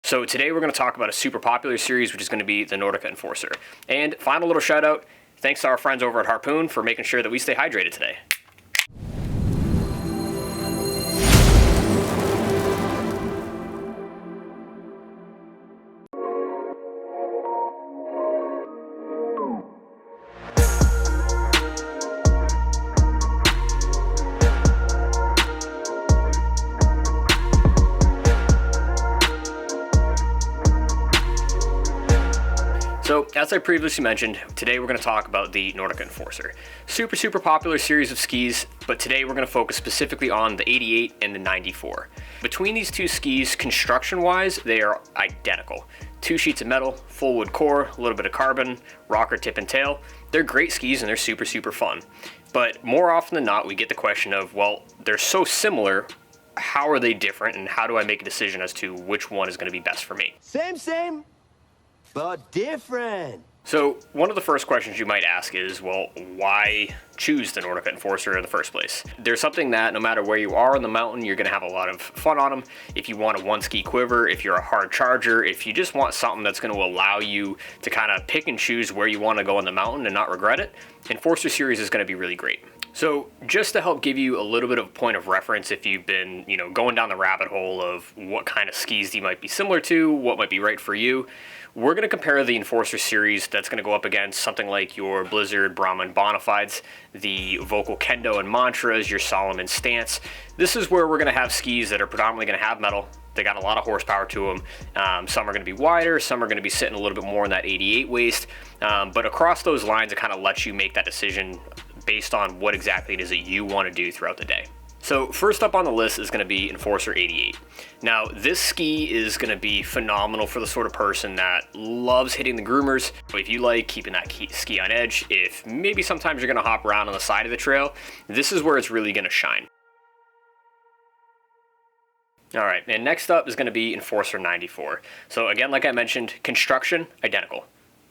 So today we're going to talk about a super popular series, which is going to be the Nordica Enforcer. And final little shout out, thanks to our friends over at Harpoon for making sure that we stay hydrated today. So, as I previously mentioned, today we're going to talk about the Nordica Enforcer. Super popular series of skis, but today we're going to focus specifically on the 88 and the 94. Between these two skis, construction-wise, they are identical. 2 sheets of metal, full wood core, a little bit of carbon, rocker tip and tail. They're great skis and they're super fun. But more often than not, we get the question of, well, they're so similar, how are they different, and how do I make a decision as to which one is going to be best for me? Same, but different. So one of the first questions you might ask is, well, why choose the Nordica Enforcer in the first place? There's something that no matter where you are on the mountain, you're gonna have a lot of fun on them. If you want a one ski quiver, if you're a hard charger, if you just want something that's gonna allow you to kind of pick and choose where you wanna go on the mountain and not regret it, Enforcer series is gonna be really great. So just to help give you a little bit of a point of reference if you've been, going down the rabbit hole of what kind of skis you might be similar to, what might be right for you, we're going to compare the Enforcer series that's going to go up against something like your Blizzard, Brahma, and Bonafides, the Vocal Kendo and Mantras, your Solomon Stance. This is where we're going to have skis that are predominantly going to have metal. They got a lot of horsepower to them. Some are going to be wider, some are going to be sitting a little bit more in that 88 waist. But across those lines, it kind of lets you make that decision based on what exactly it is that you want to do throughout the day. So first up on the list is going to be Enforcer 88. Now this ski is going to be phenomenal for the sort of person that loves hitting the groomers. If you like keeping that ski on edge, if maybe sometimes you're going to hop around on the side of the trail, this is where it's really going to shine. All right, and next up is going to be Enforcer 94. So again, like I mentioned, construction, identical.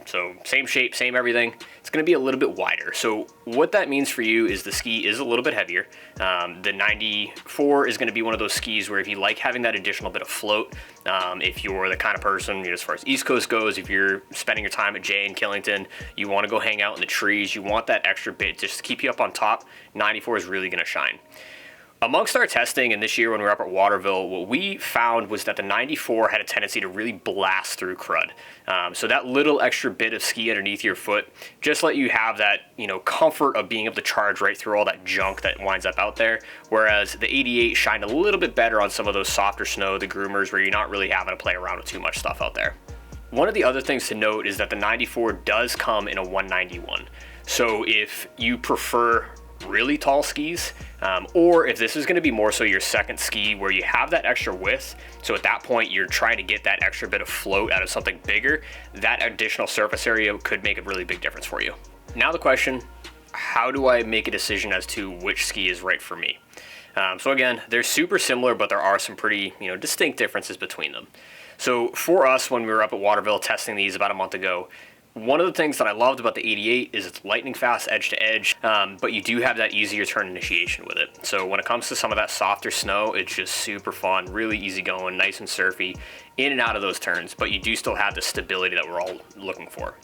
So same shape, same everything. It's going to be a little bit wider. So what that means for you is the ski is a little bit heavier. The 94 is going to be one of those skis where if you like having that additional bit of float, if you're the kind of person, as far as East Coast goes, if you're spending your time at Jay and Killington, you want to go hang out in the trees, you want that extra bit just to keep you up on top, 94 is really going to shine. Amongst our testing, and this year when we were up at Waterville, what we found was that the 94 had a tendency to really blast through crud. So that little extra bit of ski underneath your foot, just let you have that, comfort of being able to charge right through all that junk that winds up out there. Whereas the 88 shined a little bit better on some of those softer snow, the groomers, where you're not really having to play around with too much stuff out there. One of the other things to note is that the 94 does come in a 191. So if you prefer really tall skis, or if this is going to be more so your second ski where you have that extra width, so at that point you're trying to get that extra bit of float out of something bigger, that additional surface area could make a really big difference for you. Now the question, how do I make a decision as to which ski is right for me? So again, they're super similar, but there are some pretty distinct differences between them. So for us, when we were up at Waterville testing these about a month ago, one of the things that I loved about the 88 is it's lightning fast edge to edge, but you do have that easier turn initiation with it. So when it comes to some of that softer snow, it's just super fun, really easy going, nice and surfy, in and out of those turns, but you do still have the stability that we're all looking for.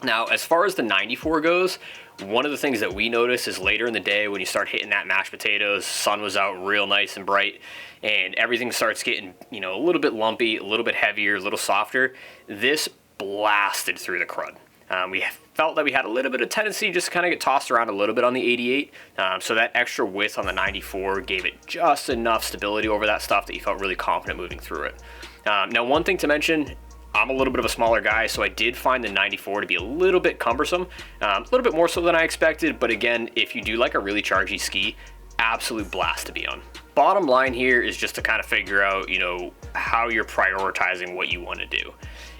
Now, as far as the 94 goes, one of the things that we notice is later in the day when you start hitting that mashed potatoes, sun was out real nice and bright, and everything starts getting, a little bit lumpy, a little bit heavier, a little softer. This blasted through the crud. We felt that we had a little bit of tendency just to kind of get tossed around a little bit on the 88, so that extra width on the 94 gave it just enough stability over that stuff that you felt really confident moving through it. Now, one thing to mention, I'm a little bit of a smaller guy, so I did find the 94 to be a little bit cumbersome, a little bit more so than I expected, but again, if you do like a really chargy ski, absolute blast to be on. Bottom line here is just to kind of figure out, how you're prioritizing what you want to do.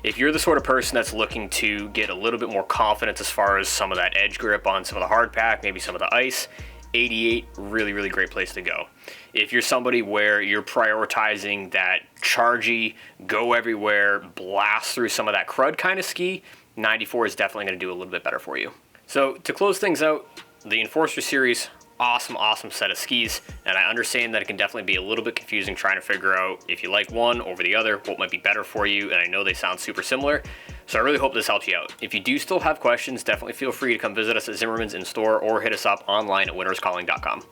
If you're the sort of person that's looking to get a little bit more confidence as far as some of that edge grip on some of the hard pack, maybe some of the ice, 88, really great place to go. If you're somebody where you're prioritizing that chargy, go everywhere, blast through some of that crud kind of ski, 94 is definitely going to do a little bit better for you. So to close things out, the Enforcer series, awesome set of skis, and I understand that it can definitely be a little bit confusing trying to figure out if you like one over the other, what might be better for you, and I know they sound super similar, so I really hope this helps you out. If you do still have questions, definitely feel free to come visit us at Zimmerman's in store or hit us up online at winterscalling.com.